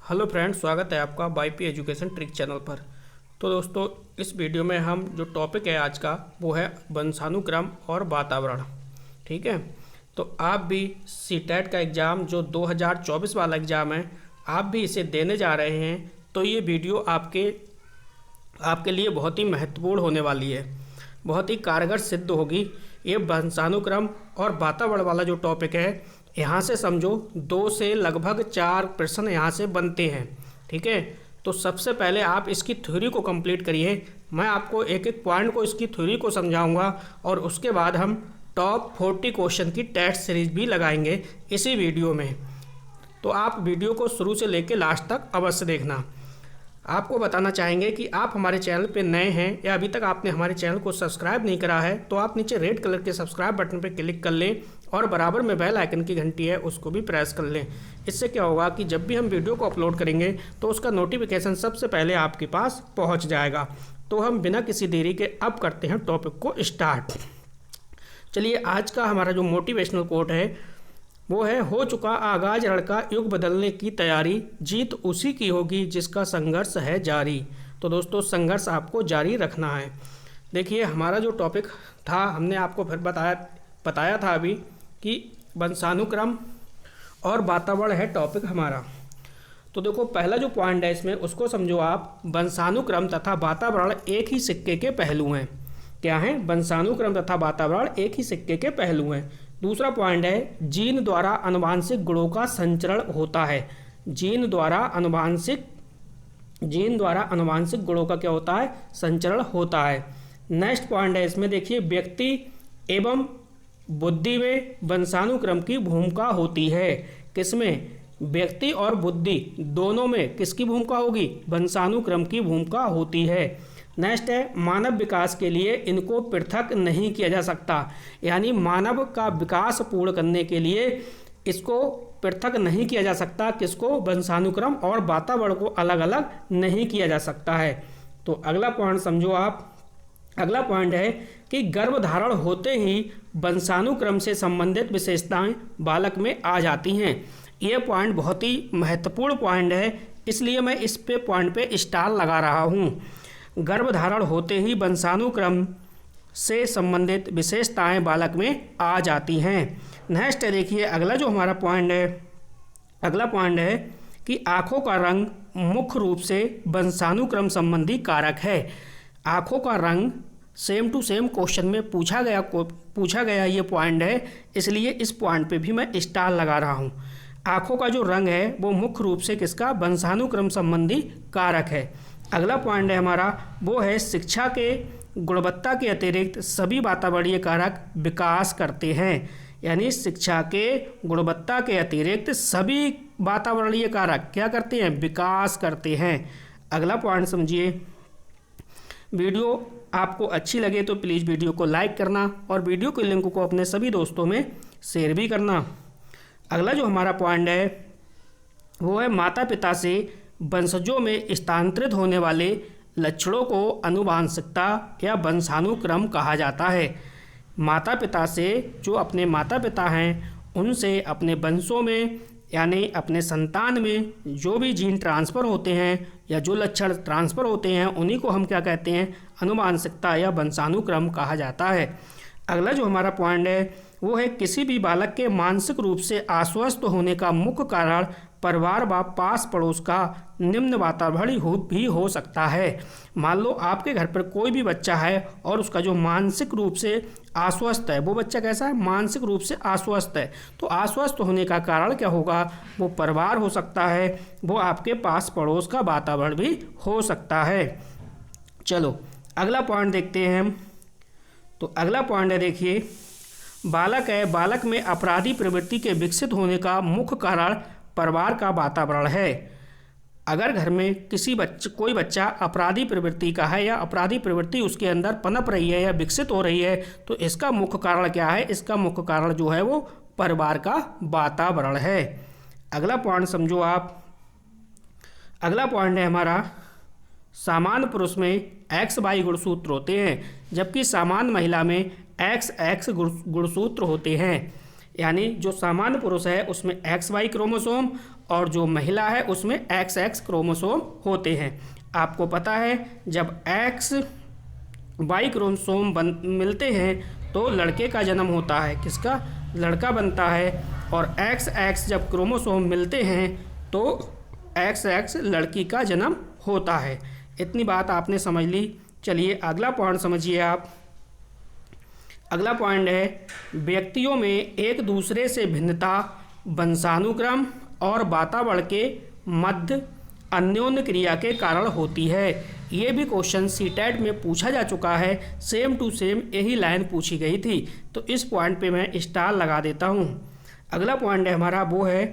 Hello friends, स्वागत है आपका वाईपी एजुकेशन ट्रिक चैनल पर। तो दोस्तों, इस वीडियो में हम जो टॉपिक है आज का वो है वंशानुक्रम और वातावरण। ठीक है, तो आप भी सीटेट का एग्ज़ाम जो 2024 वाला एग्ज़ाम है, आप भी इसे देने जा रहे हैं, तो ये वीडियो आपके लिए बहुत ही महत्वपूर्ण होने वाली है, बहुत ही कारगर सिद्ध होगी। ये वंशानुक्रम और वातावरण वाला जो टॉपिक है, यहाँ से समझो 2 से लगभग 4 प्रश्न यहाँ से बनते हैं। ठीक है, तो सबसे पहले आप इसकी थ्योरी को कंप्लीट करिए। मैं आपको एक एक पॉइंट को इसकी थ्योरी को समझाऊंगा और उसके बाद हम टॉप 40 क्वेश्चन की टेस्ट सीरीज भी लगाएंगे इसी वीडियो में। तो आप वीडियो को शुरू से लेकर लास्ट तक अवश्य देखना। आपको बताना चाहेंगे कि आप हमारे चैनल पे नए हैं या अभी तक आपने हमारे चैनल को सब्सक्राइब नहीं करा है, तो आप नीचे रेड कलर के सब्सक्राइब बटन पर क्लिक कर लें और बराबर में बेल आइकन की घंटी है उसको भी प्रेस कर लें। इससे क्या होगा कि जब भी हम वीडियो को अपलोड करेंगे तो उसका नोटिफिकेशन सबसे पहले आपके पास पहुंच जाएगा। तो हम बिना किसी देरी के अब करते हैं टॉपिक को स्टार्ट। चलिए, आज का हमारा जो मोटिवेशनल कोट है वो है, हो चुका आगाज रण युग बदलने की तैयारी, जीत उसी की होगी जिसका संघर्ष है जारी। तो दोस्तों, संघर्ष आपको जारी रखना है। देखिए, हमारा जो टॉपिक था हमने आपको फिर बताया था अभी कि वंशानुक्रम और वातावरण है टॉपिक हमारा। तो देखो, पहला जो पॉइंट है इसमें उसको समझो आप। वंशानुक्रम तथा वातावरण एक ही सिक्के के पहलू हैं। क्या हैं? वंशानुक्रम तथा वातावरण एक ही सिक्के के पहलू हैं। दूसरा पॉइंट है, जीन द्वारा आनुवांशिक गुणों का संचरण होता है। जीन द्वारा आनुवांशिक गुणों का क्या होता है? संचरण होता है। नेक्स्ट पॉइंट है इसमें, देखिए, व्यक्ति एवं बुद्धि में वंशानुक्रम की भूमिका होती है। किसमें? व्यक्ति और बुद्धि दोनों में किसकी भूमिका होगी? वंशानुक्रम की भूमिका होती है। नेक्स्ट है, मानव विकास के लिए इनको पृथक नहीं किया जा सकता। यानी मानव का विकास पूर्ण करने के लिए इसको पृथक नहीं किया जा सकता। किसको? वंशानुक्रम और वातावरण को अलग अलग नहीं किया जा सकता है। तो अगला पॉइंट समझो आप। अगला पॉइंट है कि गर्भधारण होते ही वंशानुक्रम से संबंधित विशेषताएं बालक में आ जाती हैं। ये पॉइंट बहुत ही महत्वपूर्ण पॉइंट है, इसलिए मैं इस पे पॉइंट पे स्टार लगा रहा हूँ। गर्भधारण होते ही वंशानुक्रम से संबंधित विशेषताएं बालक में आ जाती हैं। नेक्स्ट है, देखिए, अगला जो हमारा पॉइंट है, अगला पॉइंट है कि आँखों का रंग मुख्य रूप से वंशानुक्रम संबंधी कारक है। आँखों का रंग सेम टू सेम क्वेश्चन में पूछा गया ये पॉइंट है, इसलिए इस पॉइंट पे भी मैं स्टार लगा रहा हूँ। आँखों का जो रंग है वो मुख्य रूप से किसका? वंशानुक्रम संबंधी कारक है। अगला पॉइंट है हमारा, वो है शिक्षा के गुणवत्ता के अतिरिक्त सभी वातावरणीय कारक विकास करते हैं। यानी शिक्षा के गुणवत्ता के अतिरिक्त सभी वातावरणीय कारक क्या करते हैं? विकास करते हैं। अगला पॉइंट समझिए। वीडियो आपको अच्छी लगे तो प्लीज़ वीडियो को लाइक करना और वीडियो के लिंक को अपने सभी दोस्तों में शेयर भी करना। अगला जो हमारा पॉइंट है वो है, माता पिता से वंशजों में स्थानांतरित होने वाले लक्षणों को आनुवांशिकता या वंशानुक्रम कहा जाता है। माता पिता से, जो अपने माता पिता हैं, उनसे अपने वंशों में यानी अपने संतान में जो भी जीन ट्रांसफ़र होते हैं या जो लक्षण ट्रांसफ़र होते हैं उन्हीं को हम क्या कहते हैं? आनुवांशिकता या वंशानुक्रम कहा जाता है। अगला जो हमारा पॉइंट है वो है, किसी भी बालक के मानसिक रूप से अस्वस्थ होने का मुख्य कारण परिवार व पास पड़ोस का निम्न वातावरण भी हो सकता है। मान लो आपके घर पर कोई भी बच्चा है और उसका जो मानसिक रूप से अस्वस्थ है, वो बच्चा कैसा है? मानसिक रूप से अस्वस्थ है। तो अस्वस्थ होने का कारण क्या होगा? वो परिवार हो सकता है, वो आपके पास पड़ोस का वातावरण भी हो सकता है। चलो अगला पॉइंट देखते हैं हम। तो अगला पॉइंट है, देखिए, बालक में अपराधी प्रवृत्ति के विकसित होने का मुख्य कारण परिवार का वातावरण है। अगर घर में कोई बच्चा अपराधी प्रवृत्ति का है या अपराधी प्रवृत्ति उसके अंदर पनप रही है या विकसित हो रही है, तो इसका मुख्य कारण क्या है? इसका मुख्य कारण जो है वो परिवार का वातावरण है। अगला पॉइंट समझो आप। अगला पॉइंट है हमारा, सामान्य पुरुष में XY गुणसूत्र होते हैं जबकि सामान्य महिला में XX गुणसूत्र होते हैं। यानी जो सामान्य पुरुष है उसमें XY क्रोमोसोम और जो महिला है उसमें XX क्रोमोसोम होते हैं। आपको पता है जब XY क्रोमोसोम मिलते हैं तो लड़के का जन्म होता है, किसका, लड़का बनता है, और XX जब क्रोमोसोम मिलते हैं तो XX लड़की का जन्म होता है। इतनी बात आपने समझ ली। चलिए अगला पॉइंट समझिए आप। अगला पॉइंट है व्यक्तियों में एक दूसरे से भिन्नता वंशानुक्रम और वातावरण के मध्य अन्योन्य क्रिया के कारण होती है। ये भी क्वेश्चन सीटेट में पूछा जा चुका है, सेम टू सेम यही लाइन पूछी गई थी, तो इस पॉइंट पे मैं स्टार लगा देता हूँ। अगला पॉइंट है हमारा वो है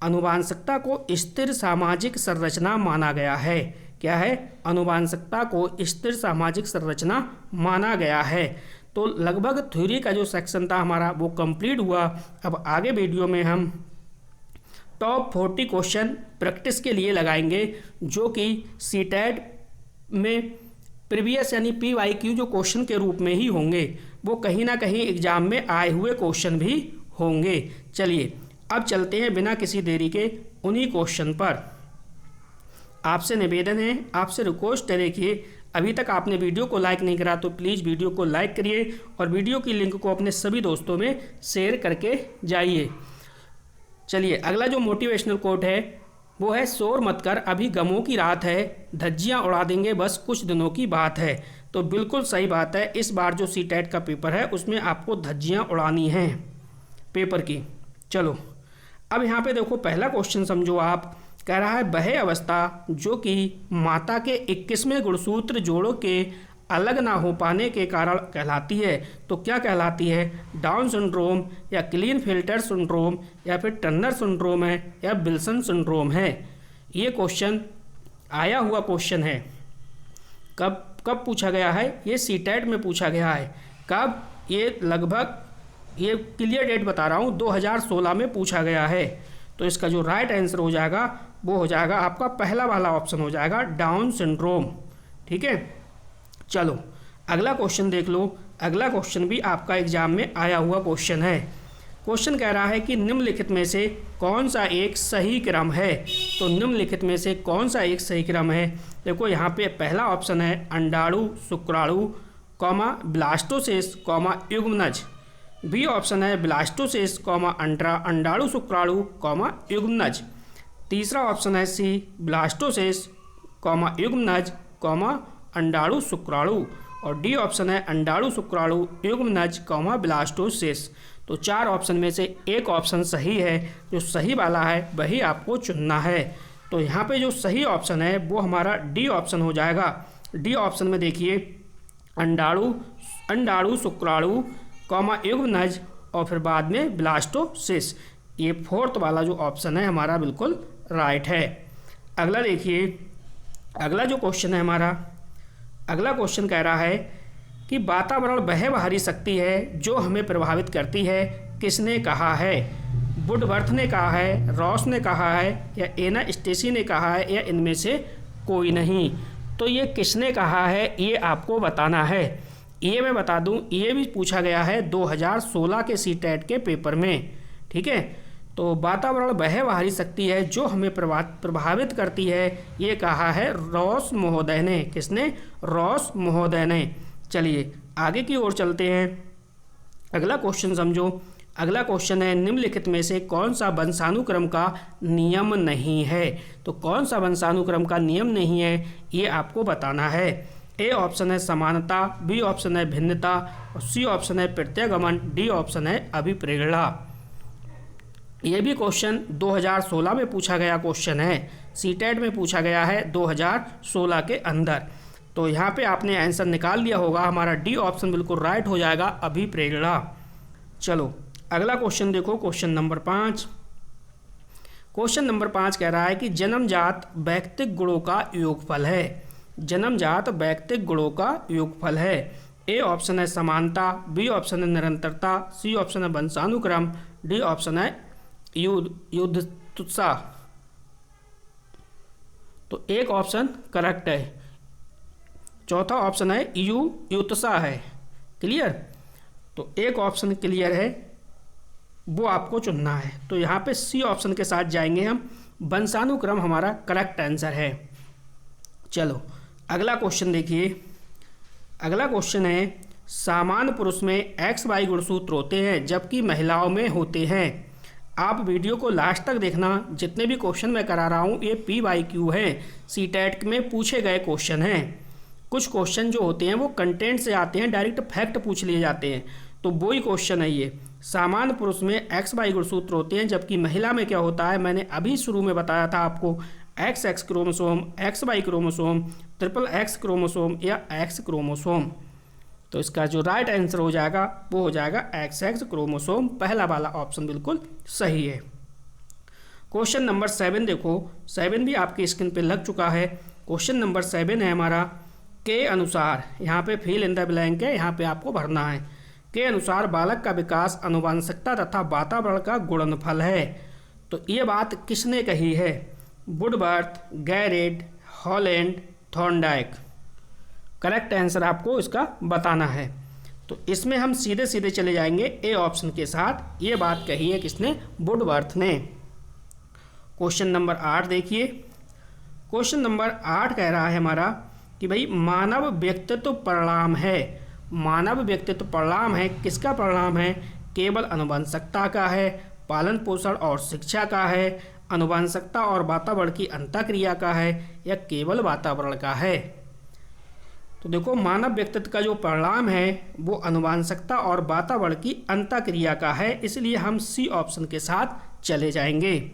अनुवांशिकता को स्थिर सामाजिक संरचना माना गया है। क्या है, अनुवांशिकता को स्थिर सामाजिक संरचना माना गया है। तो लगभग थ्योरी का जो सेक्शन था हमारा वो कंप्लीट हुआ। अब आगे वीडियो में हम टॉप 40 क्वेश्चन प्रैक्टिस के लिए लगाएंगे, जो कि सीटेट में प्रीवियस यानी PYQ जो क्वेश्चन के रूप में ही होंगे, वो कहीं ना कहीं एग्जाम में आए हुए क्वेश्चन भी होंगे। चलिए अब चलते हैं बिना किसी देरी के उन्हीं क्वेश्चन पर। आपसे निवेदन है, आपसे रिक्वेस्ट है, देखिए अभी तक आपने वीडियो को लाइक नहीं करा तो प्लीज़ वीडियो को लाइक करिए और वीडियो की लिंक को अपने सभी दोस्तों में शेयर करके जाइए। चलिए अगला जो मोटिवेशनल कोट है वो है शोर मत कर अभी गमों की रात है, धज्जियाँ उड़ा देंगे बस कुछ दिनों की बात है। तो बिल्कुल सही बात है, इस बार जो सीटेट का पेपर है उसमें आपको धज्जियाँ उड़ानी हैं पेपर की। चलो अब यहाँ पे देखो पहला क्वेश्चन समझो आप। कह रहा है वह अवस्था जो कि माता के 21वें गुणसूत्र जोड़ों के अलग ना हो पाने के कारण कहलाती है। तो क्या कहलाती है, डाउन सिंड्रोम या क्लीनफेल्टर सिंड्रोम या फिर टर्नर सिंड्रोम है या विल्सन सिंड्रोम है। ये क्वेश्चन आया हुआ क्वेश्चन है। कब पूछा गया है, ये सीटेट में पूछा गया है। कब, ये लगभग ये क्लियर डेट बता रहा हूँ 2016 में पूछा गया है। तो इसका जो राइट आंसर हो जाएगा वो हो जाएगा आपका पहला वाला ऑप्शन हो जाएगा डाउन सिंड्रोम। ठीक है, चलो अगला क्वेश्चन देख लो। अगला क्वेश्चन भी आपका एग्जाम में आया हुआ क्वेश्चन है। क्वेश्चन कह रहा है कि निम्नलिखित में से कौन सा एक सही क्रम है। तो निम्नलिखित में से कौन सा एक सही क्रम है। देखो यहाँ पे पहला ऑप्शन है अंडाणु शुक्राणु कॉमा ब्लास्टोसिस कॉमा युग्मनज। बी ऑप्शन है ब्लास्टोसिस कॉमा अंडाणु शुक्राणु कॉमा युग्मनज। तीसरा ऑप्शन है सी ब्लास्टोसिस कॉमा युग्मनज कॉमा अंडाणु शुक्राणु। और डी ऑप्शन है अंडाणु शुक्राणु युग्मनज कॉमा ब्लास्टोसिस। तो चार ऑप्शन में से एक ऑप्शन सही है, जो सही वाला है वही आपको चुनना है। तो यहाँ पे जो सही ऑप्शन है वो हमारा डी ऑप्शन हो जाएगा। डी ऑप्शन में देखिए अंडाणु शुक्राणु कॉमा युग्मनज और फिर बाद में ब्लास्टोसिस, ये फोर्थ वाला जो ऑप्शन है हमारा बिल्कुल राइट है। अगला देखिए, अगला जो क्वेश्चन है हमारा, अगला क्वेश्चन कह रहा है कि वातावरण वह बाहरी शक्ति है जो हमें प्रभावित करती है, किसने कहा है। वुडवर्थ ने कहा है, रॉस ने कहा है या एना स्टेसी ने कहा है या इनमें से कोई नहीं। तो ये किसने कहा है ये आपको बताना है। ये मैं बता दूं, ये भी पूछा गया है 2016 के सीटेट के पेपर में। ठीक है, तो वातावरण वह बाहरी शक्ति है जो हमें प्रभावित करती है, ये कहा है रॉस महोदय ने। किसने, रॉस महोदय ने। चलिए आगे की ओर चलते हैं। अगला क्वेश्चन समझो। अगला क्वेश्चन है निम्नलिखित में से कौन सा वंशानुक्रम का नियम नहीं है। तो कौन सा वंशानुक्रम का नियम नहीं है ये आपको बताना है। ए ऑप्शन है समानता, बी ऑप्शन है भिन्नता और सी ऑप्शन है प्रत्यागमन, डी ऑप्शन है अभिप्रेरणा। ये भी क्वेश्चन 2016 में पूछा गया क्वेश्चन है, सीटेट में पूछा गया है 2016 के अंदर। तो यहाँ पे आपने आंसर निकाल लिया होगा, हमारा डी ऑप्शन बिल्कुल राइट हो जाएगा, अभिप्रेरणा। चलो अगला क्वेश्चन देखो, क्वेश्चन नंबर 5। क्वेश्चन नंबर 5 कह रहा है कि जन्मजात वैयक्तिक गुणों का योगफल है। जन्मजात वैयक्तिक गुणों का योगफल है। ए ऑप्शन है समानता, बी ऑप्शन है निरंतरता, सी ऑप्शन है वंशानुक्रम, डी ऑप्शन है युद्धत्सा। तो एक ऑप्शन करेक्ट है, चौथा ऑप्शन है युद्धत्सा है। क्लियर, तो एक ऑप्शन क्लियर है, वो आपको चुनना है। तो यहाँ पे सी ऑप्शन के साथ जाएंगे हम, वंशानुक्रम हमारा करेक्ट आंसर है। चलो अगला क्वेश्चन देखिए। अगला क्वेश्चन है, सामान्य पुरुष में एक्स वाई गुणसूत्र होते हैं जबकि महिलाओं में होते हैं। आप वीडियो को लास्ट तक देखना, जितने भी क्वेश्चन मैं करा रहा हूँ ये PYQ है, सीटेट में पूछे गए क्वेश्चन हैं। कुछ क्वेश्चन जो होते हैं वो कंटेंट से आते हैं, डायरेक्ट फैक्ट पूछ लिए जाते हैं, तो वही क्वेश्चन है ये। सामान्य पुरुष में एक्स वाई गुणसूत्र होते हैं जबकि महिला में क्या होता है, मैंने अभी शुरू में बताया था आपको, XX chromosome, XY chromosome, XX chromosome या X क्रोमोसोम। तो इसका जो राइट आंसर हो जाएगा वो हो जाएगा XX क्रोमोसोम, पहला वाला ऑप्शन बिल्कुल सही है। क्वेश्चन नंबर 7 देखो, 7 भी आपकी स्क्रीन पे लग चुका है। क्वेश्चन नंबर 7 है हमारा, के अनुसार, यहाँ पे फिल इन द ब्लैंक है, यहाँ पे आपको भरना है। के अनुसार बालक का विकास आनुवंशिकता तथा वातावरण का गुणनफल है। तो ये बात किसने कही है, Woodworth, Garrett, Holland, Thorndike. Correct answer आपको इसका बताना है। तो इसमें हम सीधे सीधे चले जाएंगे ए ऑप्शन के साथ। ये बात कही है किसने, वुडवर्थ ने। क्वेश्चन नंबर 8 देखिए। क्वेश्चन नंबर 8 कह रहा है हमारा कि भाई मानव व्यक्तित्व परिणाम है। मानव व्यक्तित्व परिणाम है, किसका परिणाम है, केवल आनुवंशिकता का है, पालन पोषण और शिक्षा का है, आनुवंशिकता और वातावरण की अंतःक्रिया का है, या केवल वातावरण का है। तो देखो मानव व्यक्तित्व का जो परिणाम है वो आनुवंशिकता और वातावरण की अंतःक्रिया का है, इसलिए हम सी ऑप्शन के साथ चले जाएंगे।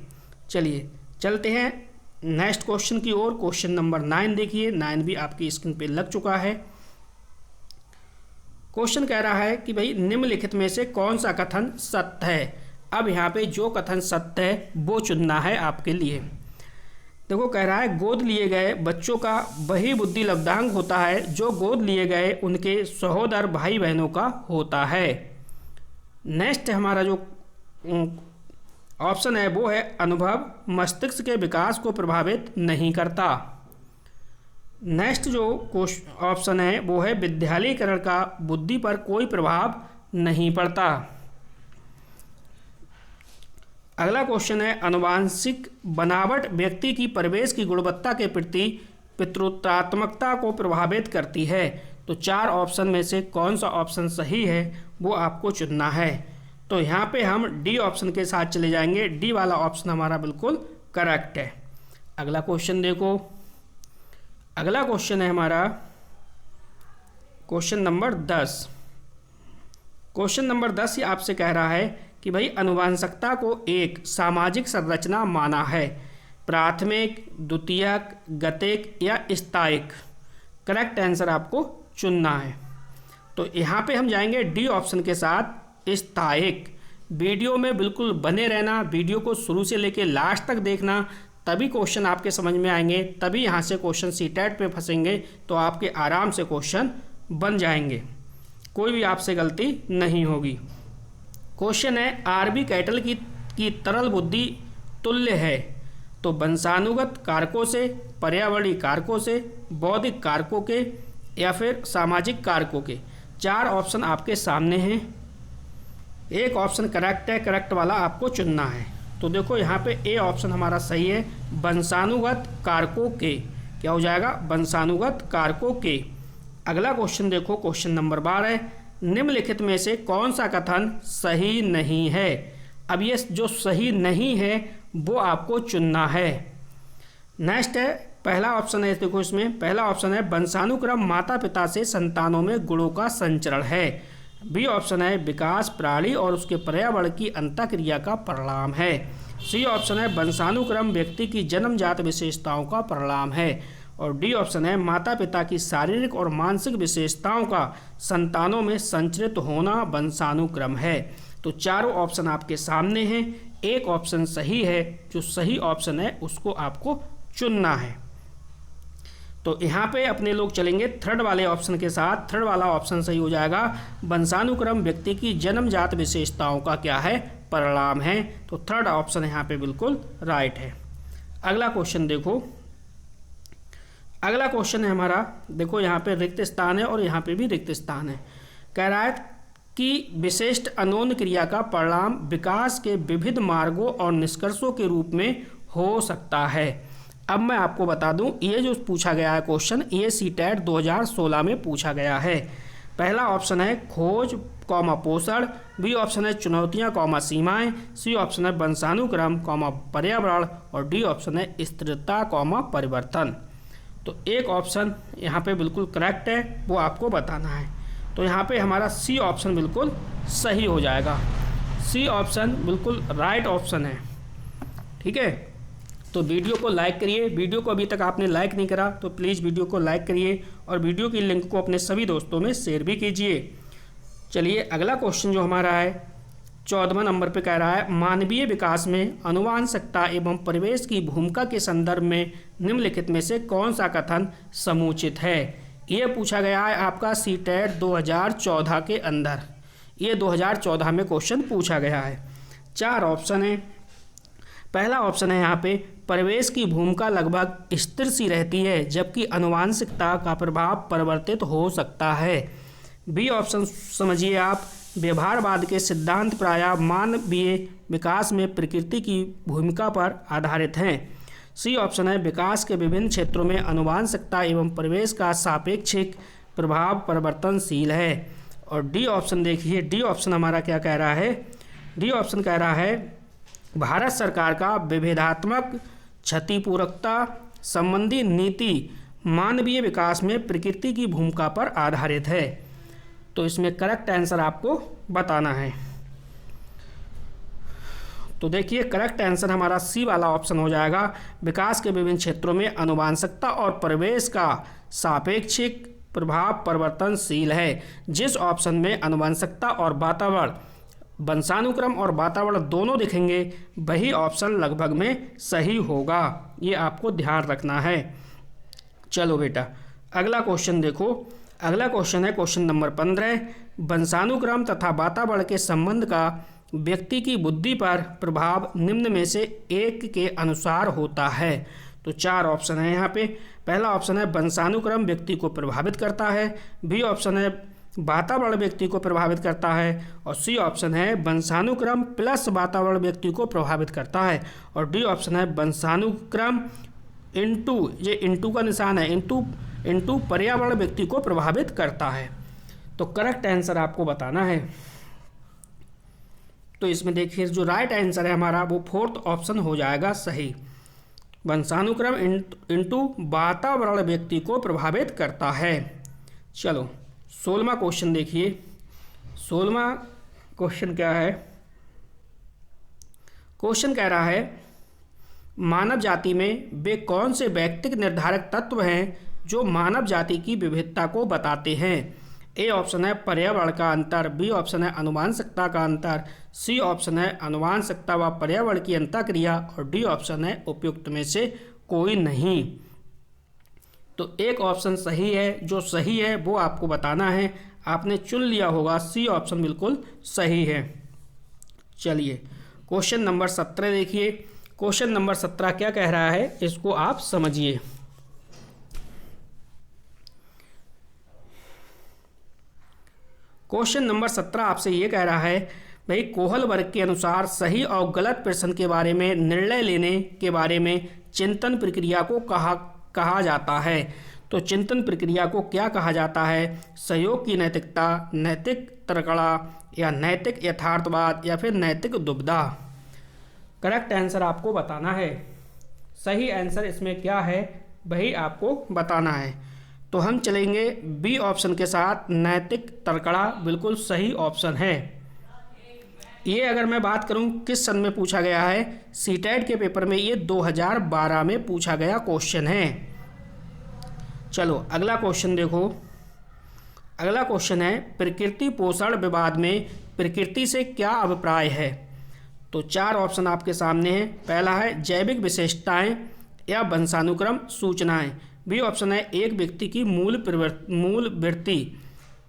चलिए चलते हैं नेक्स्ट क्वेश्चन की ओर। क्वेश्चन नंबर 9 देखिए, 9 भी आपकी स्क्रीन पे लग चुका है। क्वेश्चन कह रहा है कि भाई निम्नलिखित में से कौन सा कथन सत्य है। अब यहाँ पे जो कथन सत्य है वो चुनना है आपके लिए। देखो कह रहा है, गोद लिए गए बच्चों का वही बुद्धि लब्धांक होता है जो गोद लिए गए उनके सहोदर भाई बहनों का होता है। नेक्स्ट हमारा जो ऑप्शन है वो है, अनुभव मस्तिष्क के विकास को प्रभावित नहीं करता। नेक्स्ट जो ऑप्शन है वो है, विद्यालयीकरण का बुद्धि पर कोई प्रभाव नहीं पड़ता। अगला क्वेश्चन है, आनुवांशिक बनावट व्यक्ति की परिवेश की गुणवत्ता के प्रति पितृत्वात्मकता को प्रभावित करती है। तो 4 ऑप्शन में से कौन सा ऑप्शन सही है वो आपको चुनना है। तो यहाँ पे हम डी ऑप्शन के साथ चले जाएंगे, डी वाला ऑप्शन हमारा बिल्कुल करेक्ट है। अगला क्वेश्चन देखो, अगला क्वेश्चन है हमारा क्वेश्चन नंबर 10। क्वेश्चन नंबर 10 ये आपसे कह रहा है कि भाई आनुवंशिकता को एक सामाजिक संरचना माना है, प्राथमिक, द्वितीयक, गतिक या स्थायिक। करेक्ट आंसर आपको चुनना है। तो यहाँ पे हम जाएंगे डी ऑप्शन के साथ, स्थायिक। वीडियो में बिल्कुल बने रहना, वीडियो को शुरू से लेके लास्ट तक देखना, तभी क्वेश्चन आपके समझ में आएंगे, तभी यहाँ से क्वेश्चन सीटेट पे फंसेंगे तो आपके आराम से क्वेश्चन बन जाएंगे, कोई भी आपसे गलती नहीं होगी। क्वेश्चन है, आरबी कैटल की तरल बुद्धि तुल्य है। तो वंशानुगत कारकों से, पर्यावरणीय कारकों से, बौद्धिक कारकों के या फिर सामाजिक कारकों के। 4 ऑप्शन आपके सामने हैं, एक ऑप्शन करेक्ट है, करेक्ट वाला आपको चुनना है। तो देखो यहाँ पे ए ऑप्शन हमारा सही है, वंशानुगत कारकों के। क्या हो जाएगा, वंशानुगत कारकों के। अगला क्वेश्चन देखो, क्वेश्चन नंबर 12, निम्नलिखित में से कौन सा कथन सही नहीं है। अब ये जो सही नहीं है वो आपको चुनना है। नेक्स्ट है, पहला ऑप्शन है, देखो इसमें पहला ऑप्शन है, वंशानुक्रम माता पिता से संतानों में गुणों का संचरण है। बी ऑप्शन है, विकास प्राणी और उसके पर्यावरण की अंतःक्रिया का परिणाम है। सी ऑप्शन है, वंशानुक्रम व्यक्ति की जन्मजात विशेषताओं का परिणाम है। और डी ऑप्शन है, माता पिता की शारीरिक और मानसिक विशेषताओं का संतानों में संचरित होना वंशानुक्रम है। तो चारों ऑप्शन आपके सामने हैं, एक ऑप्शन सही है, जो सही ऑप्शन है उसको आपको चुनना है। तो यहाँ पे अपने लोग चलेंगे थर्ड वाले ऑप्शन के साथ। थर्ड वाला ऑप्शन सही हो जाएगा, वंशानुक्रम व्यक्ति की जन्मजात विशेषताओं का क्या है, परिणाम है। तो थर्ड ऑप्शन यहाँ पे बिल्कुल राइट है। अगला क्वेश्चन देखो, अगला क्वेश्चन है हमारा, देखो यहाँ पे रिक्त स्थान है और यहाँ पे भी रिक्त स्थान है। कह रहा है की विशिष्ट अनोन क्रिया का परिणाम विकास के विविध मार्गों और निष्कर्षों के रूप में हो सकता है। अब मैं आपको बता दूं, ये जो पूछा गया है क्वेश्चन, ये सीटेट 2016 में पूछा गया है। पहला ऑप्शन है खोज कॉमा पोषण, बी ऑप्शन है चुनौतियां कॉमा सीमाएं, सी ऑप्शन है वंशानुक्रम कॉमा पर्यावरण और डी ऑप्शन है स्थिरता कॉमा परिवर्तन। तो एक ऑप्शन यहाँ पे बिल्कुल करेक्ट है, वो आपको बताना है। तो यहाँ पे हमारा सी ऑप्शन बिल्कुल सही हो जाएगा। सी ऑप्शन बिल्कुल राइट ऑप्शन है। ठीक है, तो वीडियो को लाइक करिए। वीडियो को अभी तक आपने लाइक नहीं करा तो प्लीज़ वीडियो को लाइक करिए और वीडियो की लिंक को अपने सभी दोस्तों में शेयर भी कीजिए। चलिए अगला क्वेश्चन जो हमारा है 14वें नंबर पे कह रहा है मानवीय विकास में आनुवांशिकता एवं परिवेश की भूमिका के संदर्भ में निम्नलिखित में से कौन सा कथन समुचित है। ये पूछा गया है आपका सीटेट 2014 के अंदर। ये 2014 में क्वेश्चन पूछा गया है। 4 ऑप्शन है। पहला ऑप्शन है यहाँ पे परिवेश की भूमिका लगभग स्थिर सी रहती है जबकि आनुवांशिकता का प्रभाव परिवर्तित हो सकता है। बी ऑप्शन समझिए आप, व्यवहारवाद के सिद्धांत प्रायः मानवीय विकास में प्रकृति की भूमिका पर आधारित हैं। सी ऑप्शन है विकास के विभिन्न क्षेत्रों में आनुवांशिकता एवं परिवेश का सापेक्षिक प्रभाव परिवर्तनशील है। और डी ऑप्शन देखिए, डी ऑप्शन हमारा क्या कह रहा है। डी ऑप्शन कह रहा है भारत सरकार का विभेदात्मक क्षतिपूर्तता संबंधी नीति मानवीय विकास में प्रकृति की भूमिका पर आधारित है। तो इसमें करेक्ट आंसर आपको बताना है। तो देखिए करेक्ट आंसर हमारा सी वाला ऑप्शन हो जाएगा। विकास के विभिन्न क्षेत्रों में आनुवांशिकता और परिवेश का सापेक्षिक प्रभाव परिवर्तनशील है। जिस ऑप्शन में आनुवांशिकता और वातावरण, वंशानुक्रम और वातावरण दोनों दिखेंगे वही ऑप्शन लगभग में सही होगा। ये आपको ध्यान रखना है। चलो बेटा अगला क्वेश्चन देखो। अगला क्वेश्चन है क्वेश्चन नंबर 15। वंशानुक्रम तथा वातावरण के संबंध का व्यक्ति की बुद्धि पर प्रभाव निम्न में से एक के अनुसार होता है। तो 4 ऑप्शन है यहाँ पे। पहला ऑप्शन है वंशानुक्रम व्यक्ति को प्रभावित करता है, बी ऑप्शन है वातावरण व्यक्ति को प्रभावित करता है और सी ऑप्शन है वंशानुक्रम प्लस वातावरण व्यक्ति को प्रभावित करता है और डी ऑप्शन है वंशानुक्रम इंटू, ये इंटू का निशान है, इंटू पर्यावरण व्यक्ति को प्रभावित करता है। तो करेक्ट आंसर आपको बताना है। तो इसमें देखिए जो राइट आंसर है हमारा वो 4th ऑप्शन हो जाएगा सही। वंशानुक्रम इंटू वातावरण व्यक्ति को प्रभावित करता है। चलो 16वां क्वेश्चन देखिए। 16वां क्वेश्चन क्या है। क्वेश्चन कह रहा है मानव जाति में वे कौन से व्यक्तिगत निर्धारक तत्व हैं जो मानव जाति की विविधता को बताते हैं। ए ऑप्शन है पर्यावरण का अंतर, बी ऑप्शन है आनुवांशिकता का अंतर, सी ऑप्शन है आनुवांशिकता व पर्यावरण की अंतःक्रिया और डी ऑप्शन है उपयुक्त में से कोई नहीं। तो एक ऑप्शन सही है, जो सही है वो आपको बताना है। आपने चुन लिया होगा सी ऑप्शन बिल्कुल सही है। चलिए क्वेश्चन नंबर 17 देखिए। क्वेश्चन नंबर 17 क्या कह रहा है इसको आप समझिए। क्वेश्चन नंबर 17 आपसे ये कह रहा है भाई कोहल वर्ग के अनुसार सही और गलत प्रश्न के बारे में निर्णय लेने के बारे में चिंतन प्रक्रिया को कहा जाता है। तो चिंतन प्रक्रिया को क्या कहा जाता है। सहयोग की नैतिकता, नैतिक तर्कड़ा या नैतिक यथार्थवाद या फिर नैतिक दुविधा। करेक्ट आंसर आपको बताना है। सही आंसर इसमें क्या है वही आपको बताना है। तो हम चलेंगे बी ऑप्शन के साथ, नैतिक तर्कड़ा बिल्कुल सही ऑप्शन है। ये अगर मैं बात करूं किस सन में पूछा गया है, सीटेट के पेपर में ये 2012 में पूछा गया क्वेश्चन है। चलो अगला क्वेश्चन देखो। अगला क्वेश्चन है प्रकृति पोषण विवाद में प्रकृति से क्या अभिप्राय है। तो 4 ऑप्शन आपके सामने हैं। पहला है जैविक विशेषताएं या वंशानुक्रम सूचनाएं, बी ऑप्शन है एक व्यक्ति की मूल वृत्ति,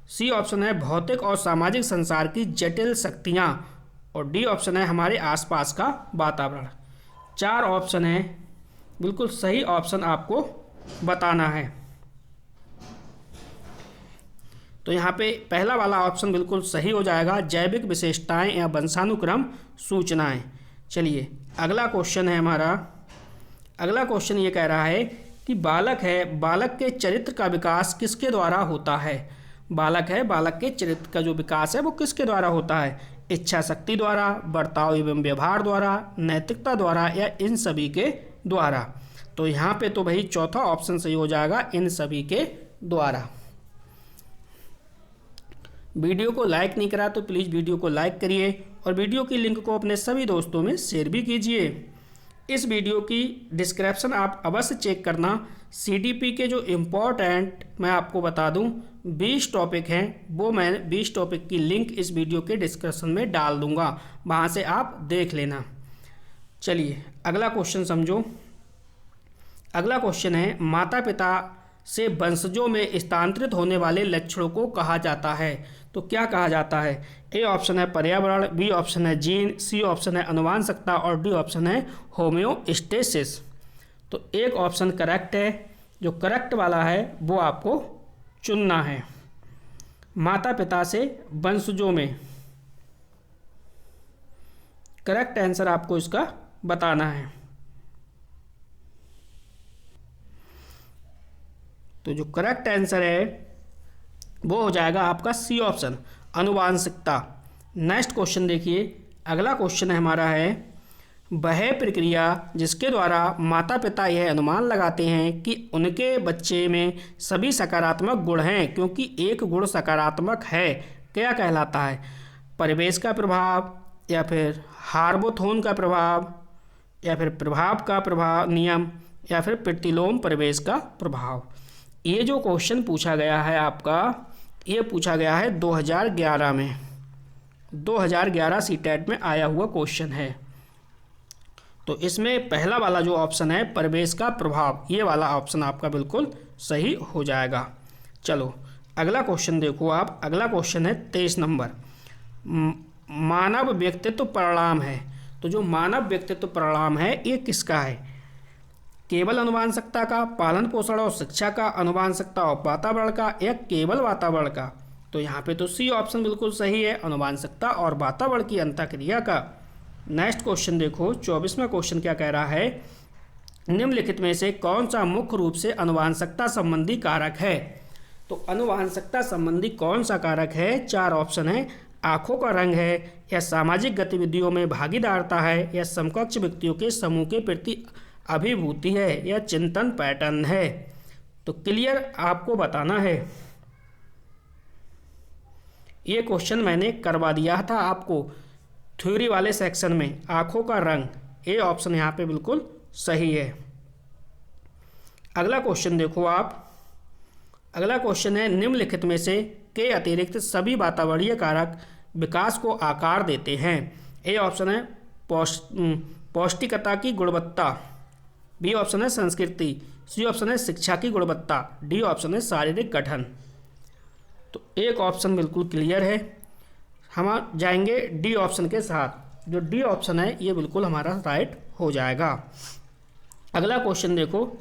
सी ऑप्शन है भौतिक और सामाजिक संसार की जटिल शक्तियाँ और डी ऑप्शन है हमारे आसपास का वातावरण। 4 ऑप्शन है, बिल्कुल सही ऑप्शन आपको बताना है। तो यहाँ पे पहला वाला ऑप्शन बिल्कुल सही हो जाएगा, जैविक विशेषताएं या वंशानुक्रम सूचनाएं। चलिए अगला क्वेश्चन है हमारा। अगला क्वेश्चन ये कह रहा है कि बालक है, बालक के चरित्र का विकास किसके द्वारा होता है। बालक है, बालक के चरित्र का जो विकास है वो किसके द्वारा होता है। इच्छा शक्ति द्वारा, बर्ताव एवं व्यवहार द्वारा, नैतिकता द्वारा या इन सभी के द्वारा। तो यहाँ पे तो भाई चौथा ऑप्शन सही हो जाएगा, इन सभी के द्वारा। वीडियो को लाइक नहीं करा तो प्लीज़ वीडियो को लाइक करिए और वीडियो की लिंक को अपने सभी दोस्तों में शेयर भी कीजिए। इस वीडियो की डिस्क्रिप्शन आप अवश्य चेक करना। सीडीपी के जो इम्पोर्टेंट मैं आपको बता दूं 20 टॉपिक हैं, वो मैं 20 टॉपिक की लिंक इस वीडियो के डिस्क्रिप्शन में डाल दूंगा, वहाँ से आप देख लेना। चलिए अगला क्वेश्चन समझो। अगला क्वेश्चन है, माता पिता से वंशजों में स्थानांतरित होने वाले लक्षणों को कहा जाता है। तो क्या कहा जाता है। ए ऑप्शन है पर्यावरण, बी ऑप्शन है जीन, सी ऑप्शन है अनुवांशिकता और डी ऑप्शन है होम्योस्टेसिस। तो एक ऑप्शन करेक्ट है, जो करेक्ट वाला है वो आपको चुनना है। माता पिता से वंशजों में करेक्ट आंसर आपको इसका बताना है। तो जो करेक्ट आंसर है वो हो जाएगा आपका सी ऑप्शन, अनुवांशिकता। नेक्स्ट क्वेश्चन देखिए। अगला क्वेश्चन है हमारा है, वह प्रक्रिया जिसके द्वारा माता पिता यह अनुमान लगाते हैं कि उनके बच्चे में सभी सकारात्मक गुण हैं क्योंकि एक गुण सकारात्मक है, क्या कहलाता है। परिवेश का प्रभाव, या फिर हार्बोथोन का प्रभाव, या फिर प्रभाव का प्रभाव नियम, या फिर प्रतिलोम परिवेश का प्रभाव। ये जो क्वेश्चन पूछा गया है आपका, ये पूछा गया है 2011 में, 2011 सीटेट में आया हुआ क्वेश्चन है। तो इसमें पहला वाला जो ऑप्शन है परिवेश का प्रभाव, ये वाला ऑप्शन आपका बिल्कुल सही हो जाएगा। चलो अगला क्वेश्चन देखो आप। अगला क्वेश्चन है 23 नंबर, मानव व्यक्तित्व परिणाम है। तो जो मानव व्यक्तित्व परिणाम है ये किसका है। केवल अनुवांशिकता का, पालन पोषण और शिक्षा का, अनुवांशिकता और वातावरण का, या केवल वातावरण का। तो यहाँ पे तो सी ऑप्शन बिल्कुल सही है, अनुवांशिकता और वातावरण की अंतःक्रिया का। नेक्स्ट क्वेश्चन देखो, 24वां क्वेश्चन क्या कह रहा है, निम्नलिखित में से कौन सा मुख्य रूप से अनुवांशिकता संबंधी कारक है। तो अनुवांशिकता संबंधी कौन सा कारक है, 4 ऑप्शन है। आँखों का रंग है, या सामाजिक गतिविधियों में भागीदारता है, या समकक्ष व्यक्तियों के समूह के प्रति अभिभूति है, या चिंतन पैटर्न है। तो क्लियर आपको बताना है। ये क्वेश्चन मैंने करवा दिया था आपको थ्योरी वाले सेक्शन में। आँखों का रंग, ए ऑप्शन यहाँ पे बिल्कुल सही है। अगला क्वेश्चन देखो आप। अगला क्वेश्चन है, निम्नलिखित में से के अतिरिक्त सभी वातावरणीय कारक विकास को आकार देते हैं। ए ऑप्शन है पौष्टिकता की गुणवत्ता, बी ऑप्शन है संस्कृति, सी ऑप्शन है शिक्षा की गुणवत्ता, डी ऑप्शन है शारीरिक गठन। तो एक ऑप्शन बिल्कुल क्लियर है, हम जाएंगे डी ऑप्शन के साथ। जो डी ऑप्शन है ये बिल्कुल हमारा राइट हो जाएगा। अगला क्वेश्चन देखो,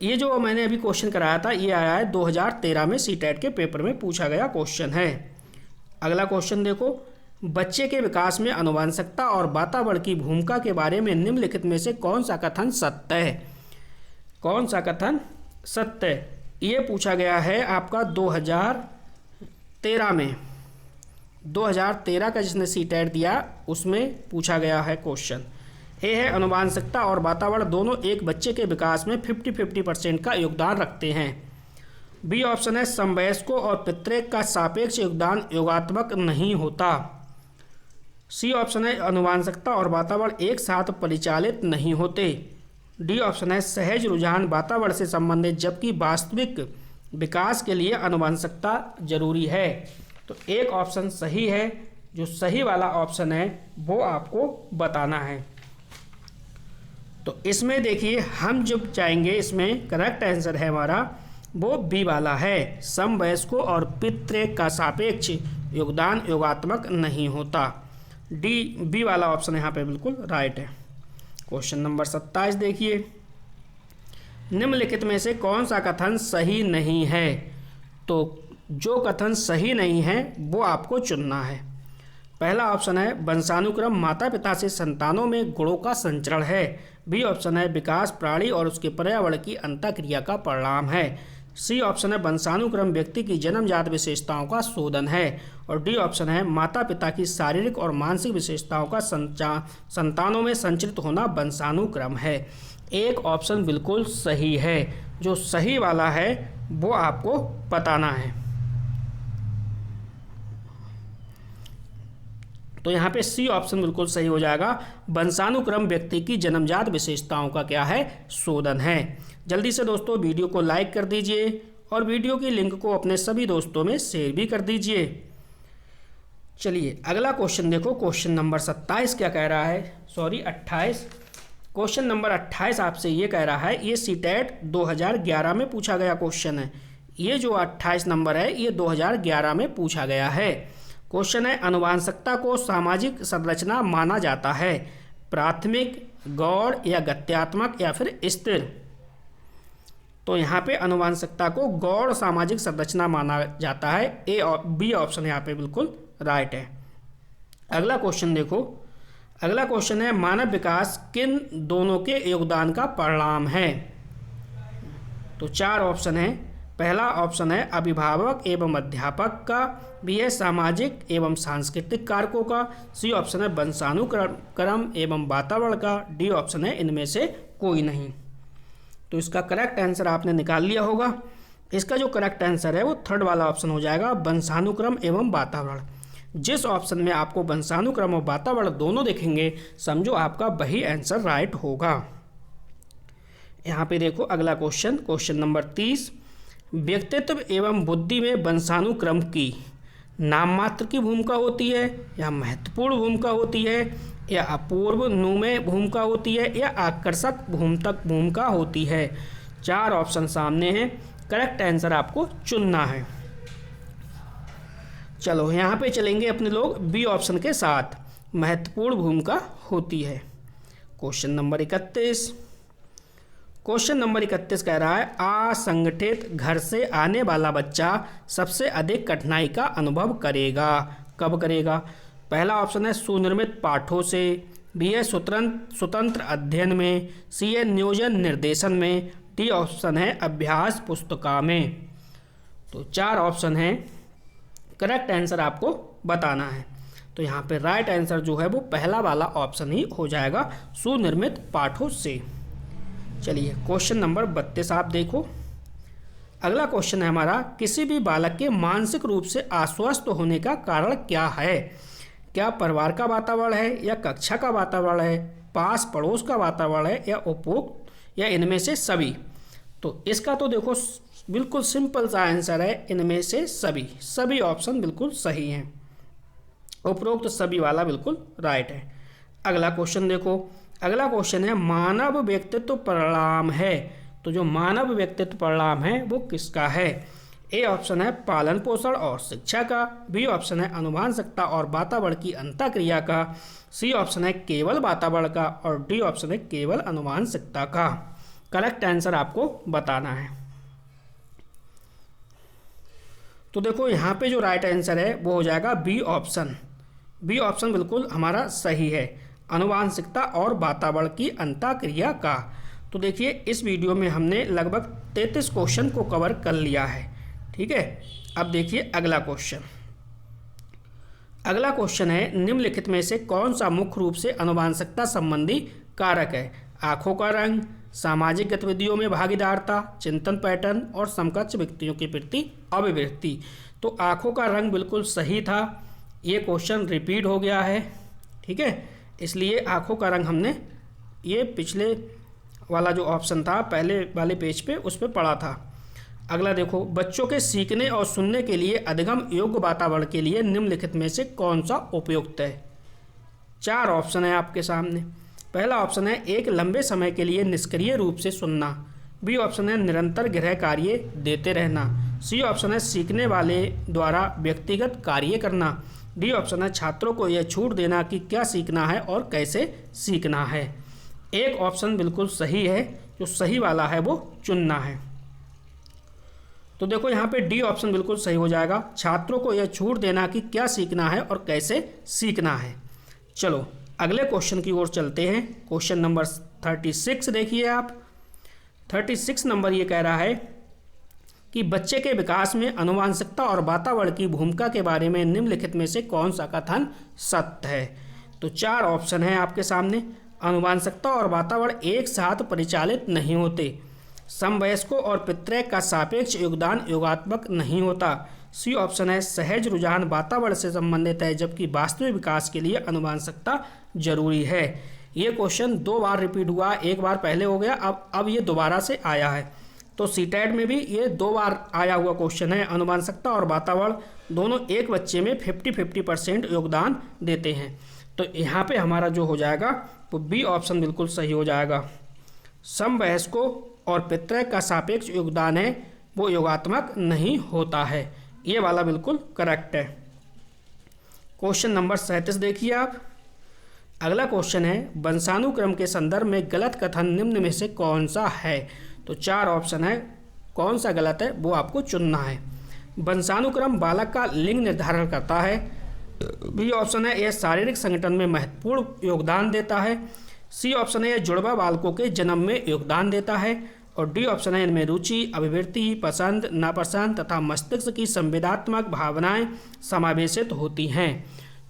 ये जो मैंने अभी क्वेश्चन कराया था ये आया है 2013 में सीटेट के पेपर में पूछा गया क्वेश्चन है। अगला क्वेश्चन देखो, बच्चे के विकास में अनुवांशिकता और वातावरण की भूमिका के बारे में निम्नलिखित में से कौन सा कथन सत्य है। कौन सा कथन सत्य है, ये पूछा गया है आपका 2013 में। 2013 का जिसने सीटेट दिया उसमें पूछा गया है क्वेश्चन। ए है अनुवांशिकता और वातावरण दोनों एक बच्चे के विकास में 50-50% का योगदान रखते हैं। बी ऑप्शन है समवयस्कों और पितृक का सापेक्ष योगदान योगात्मक नहीं होता। सी ऑप्शन है अनुवांशिकता और वातावरण एक साथ परिचालित नहीं होते। डी ऑप्शन है सहज रुझान वातावरण से संबंधित जबकि वास्तविक विकास के लिए अनुवांशिकता जरूरी है। तो एक ऑप्शन सही है, जो सही वाला ऑप्शन है वो आपको बताना है। तो इसमें देखिए हम जब जाएंगे, इसमें करेक्ट आंसर है हमारा वो बी वाला है, समवयस्कों और पितृक का सापेक्ष योगदान योगात्मक नहीं होता। डी बी वाला ऑप्शन यहाँ पे बिल्कुल राइट है। क्वेश्चन नंबर 27 देखिए, निम्नलिखित में से कौन सा कथन सही नहीं है। तो जो कथन सही नहीं है वो आपको चुनना है। पहला ऑप्शन है वंशानुक्रम माता पिता से संतानों में गुणों का संचरण है। बी ऑप्शन है विकास प्राणी और उसके पर्यावरण की अंतःक्रिया का परिणाम है। सी ऑप्शन है वंशानुक्रम व्यक्ति की जन्मजात विशेषताओं का शोधन है। और डी ऑप्शन है माता पिता की शारीरिक और मानसिक विशेषताओं का संतानों में संचरित होना वंशानुक्रम है। एक ऑप्शन बिल्कुल सही है, जो सही वाला है वो आपको बताना है। तो यहाँ पे सी ऑप्शन बिल्कुल सही हो जाएगा, वंशानुक्रम व्यक्ति की जन्मजात विशेषताओं का क्या है, शोधन है। जल्दी से दोस्तों वीडियो को लाइक कर दीजिए और वीडियो की लिंक को अपने सभी दोस्तों में शेयर भी कर दीजिए। चलिए अगला क्वेश्चन देखो, क्वेश्चन नंबर 27 क्या कह रहा है, सॉरी 28। क्वेश्चन नंबर 28 आपसे ये कह रहा है, ये सीटेट 2011 में पूछा गया क्वेश्चन है। ये जो 28 नंबर है ये 2011 में पूछा गया है। क्वेश्चन है आनुवंशिकता को सामाजिक संरचना माना जाता है, प्राथमिक, गौड़ या गत्यात्मक या फिर स्थिर। तो यहाँ पे आनुवंशिकता को गौड़ सामाजिक संरचना माना जाता है। ए और बी ऑप्शन यहाँ पे बिल्कुल राइट है। अगला क्वेश्चन देखो, अगला क्वेश्चन है मानव विकास किन दोनों के योगदान का परिणाम है। तो 4 ऑप्शन है। पहला ऑप्शन है अभिभावक एवं अध्यापक का, बी है सामाजिक एवं सांस्कृतिक कारकों का, सी ऑप्शन है वंशानुक्रम एवं वातावरण का, डी ऑप्शन है इनमें से कोई नहीं। तो इसका करेक्ट आंसर आपने निकाल लिया होगा। इसका जो करेक्ट आंसर है वो थर्ड वाला ऑप्शन हो जाएगा, वंशानुक्रम एवं वातावरण। जिस ऑप्शन में आपको वंशानुक्रम और वातावरण दोनों देखेंगे समझो आपका वही आंसर राइट होगा। यहाँ पे देखो अगला क्वेश्चन, क्वेश्चन नंबर 30। व्यक्तित्व एवं बुद्धि में वंशानुक्रम की नाम मात्र की भूमिका होती है या महत्वपूर्ण भूमिका होती है या अपूर्व नुमेय भूमिका होती है या आकर्षक भूमिका होती है। 4 ऑप्शन सामने हैं, करेक्ट आंसर आपको चुनना है। चलो यहाँ पे चलेंगे अपने लोग बी ऑप्शन के साथ, महत्वपूर्ण भूमिका होती है। Question number 31। क्वेश्चन नंबर 31 कह रहा है असंगठित घर से आने वाला बच्चा सबसे अधिक कठिनाई का अनुभव करेगा, कब करेगा। पहला ऑप्शन है सुनिर्मित पाठों से, बी है स्वतंत्र अध्ययन में, सी है नियोजन निर्देशन में, डी ऑप्शन है अभ्यास पुस्तिका में। तो 4 ऑप्शन हैं, करेक्ट आंसर आपको बताना है। तो यहाँ पे राइट आंसर जो है वो पहला वाला ऑप्शन ही हो जाएगा, सुनिर्मित पाठों से। चलिए क्वेश्चन नंबर 32 आप देखो। अगला क्वेश्चन है हमारा, किसी भी बालक के मानसिक रूप से अस्वस्थ होने का कारण क्या है। क्या परिवार का वातावरण है या कक्षा का वातावरण है, पास पड़ोस का वातावरण है या उपरोक्त या इनमें से सभी। तो इसका तो देखो बिल्कुल सिंपल सा आंसर है, इनमें से सभी। सभी ऑप्शन बिल्कुल सही हैं, उपरोक्त सभी वाला बिल्कुल राइट है। अगला क्वेश्चन देखो, अगला क्वेश्चन है मानव व्यक्तित्व परिणाम है। तो जो मानव व्यक्तित्व परिणाम है वो किसका है। ए ऑप्शन है पालन पोषण और शिक्षा का, बी ऑप्शन है आनुवंशिकता और वातावरण की अंतःक्रिया का, सी ऑप्शन है केवल वातावरण का और डी ऑप्शन है केवल आनुवंशिकता का। करेक्ट आंसर आपको बताना है। तो देखो यहाँ पे जो राइट आंसर है वो हो जाएगा बी ऑप्शन। बी ऑप्शन बिल्कुल हमारा सही है, आनुवंशिकता और वातावरण की अंतःक्रिया का। तो देखिए इस वीडियो में हमने लगभग 33 क्वेश्चन को कवर कर लिया है, ठीक है। अब देखिए अगला क्वेश्चन। अगला क्वेश्चन है निम्नलिखित में से कौन सा मुख्य रूप से आनुवंशिकता संबंधी कारक है। आँखों का रंग, सामाजिक गतिविधियों में भागीदारता, चिंतन पैटर्न और समकक्ष व्यक्तियों के प्रति अभिवृत्ति। तो आँखों का रंग बिल्कुल सही था, ये क्वेश्चन रिपीट हो गया है, ठीक है। इसलिए आँखों का रंग हमने ये पिछले वाला जो ऑप्शन था पहले वाले पेज पे उस पर पढ़ा था। अगला देखो, बच्चों के सीखने और सुनने के लिए अधिगम योग्य वातावरण के लिए निम्नलिखित में से कौन सा उपयुक्त है। 4 ऑप्शन है आपके सामने। पहला ऑप्शन है एक लंबे समय के लिए निष्क्रिय रूप से सुनना, बी ऑप्शन है निरंतर गृह कार्य देते रहना, सी ऑप्शन है सीखने वाले द्वारा व्यक्तिगत कार्य करना, डी ऑप्शन है छात्रों को यह छूट देना कि क्या सीखना है और कैसे सीखना है। एक ऑप्शन बिल्कुल सही है, जो सही वाला है वो चुनना है। तो देखो यहाँ पे डी ऑप्शन बिल्कुल सही हो जाएगा। छात्रों को यह छूट देना कि क्या सीखना है और कैसे सीखना है। चलो अगले क्वेश्चन की ओर चलते हैं। क्वेश्चन नंबर 36 देखिए आप। 36 नंबर ये कह रहा है कि बच्चे के विकास में आनुवंशिकता और वातावरण की भूमिका के बारे में निम्नलिखित में से कौन सा कथन सत्य है। तो 4 ऑप्शन है आपके सामने। आनुवंशिकता और वातावरण एक साथ परिचालित नहीं होते। समवयस्कों और पितृ का सापेक्ष योगदान योगात्मक नहीं होता। सी ऑप्शन है सहज रुझान वातावरण से संबंधित है जबकि वास्तविक विकास के लिए आनुवंशिकता जरूरी है। ये क्वेश्चन 2 बार रिपीट हुआ, एक बार पहले हो गया, अब ये दोबारा से आया है। तो सीटेट में भी ये 2 बार आया हुआ क्वेश्चन है। आनुवंशिकता और वातावरण दोनों एक बच्चे में 50-50% योगदान देते हैं। तो यहाँ पे हमारा जो हो जाएगा वो बी ऑप्शन बिल्कुल सही हो जाएगा। समवयस्कों और पितृ का सापेक्ष योगदान है वो योगात्मक नहीं होता है। ये वाला बिल्कुल करेक्ट है। क्वेश्चन नंबर 37 देखिए आप। अगला क्वेश्चन है वंशानुक्रम के संदर्भ में गलत कथन निम्न में से कौन सा है। तो 4 ऑप्शन है, कौन सा गलत है वो आपको चुनना है। वंशानुक्रम बालक का लिंग निर्धारण करता है। बी ऑप्शन है यह शारीरिक संगठन में महत्वपूर्ण योगदान देता है। सी ऑप्शन है यह जुड़वा बालकों के जन्म में योगदान देता है। और डी ऑप्शन है इनमें रुचि, अभिवृत्ति, पसंद, नापसंद तथा मस्तिष्क की संवेदनात्मक भावनाएं समावेशित होती हैं।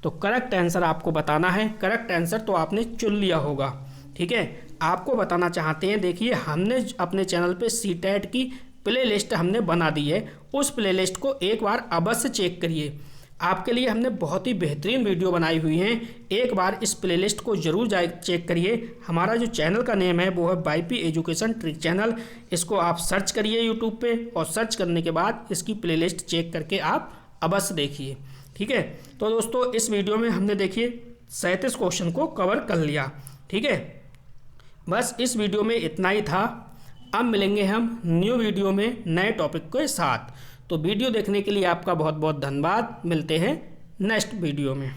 तो करेक्ट आंसर आपको बताना है। करेक्ट आंसर तो आपने चुन लिया होगा, ठीक है। आपको बताना चाहते हैं, देखिए हमने अपने चैनल पे सीटेट की प्ले लिस्ट हमने बना दी है। उस प्ले लिस्ट को एक बार अवश्य चेक करिए। आपके लिए हमने बहुत ही बेहतरीन वीडियो बनाई हुई हैं। एक बार इस प्लेलिस्ट को जरूर चेक करिए। हमारा जो चैनल का नेम है वो है वाईपी एजुकेशन ट्रिक चैनल। इसको आप सर्च करिए यूट्यूब पे और सर्च करने के बाद इसकी प्लेलिस्ट चेक करके आप अवश्य देखिए, ठीक है। तो दोस्तों इस वीडियो में हमने देखिए 37 क्वेश्चन को कवर कर लिया, ठीक है। बस इस वीडियो में इतना ही था। अब मिलेंगे हम न्यू वीडियो में नए टॉपिक के साथ। तो वीडियो देखने के लिए आपका बहुत बहुत धन्यवाद। मिलते हैं नेक्स्ट वीडियो में।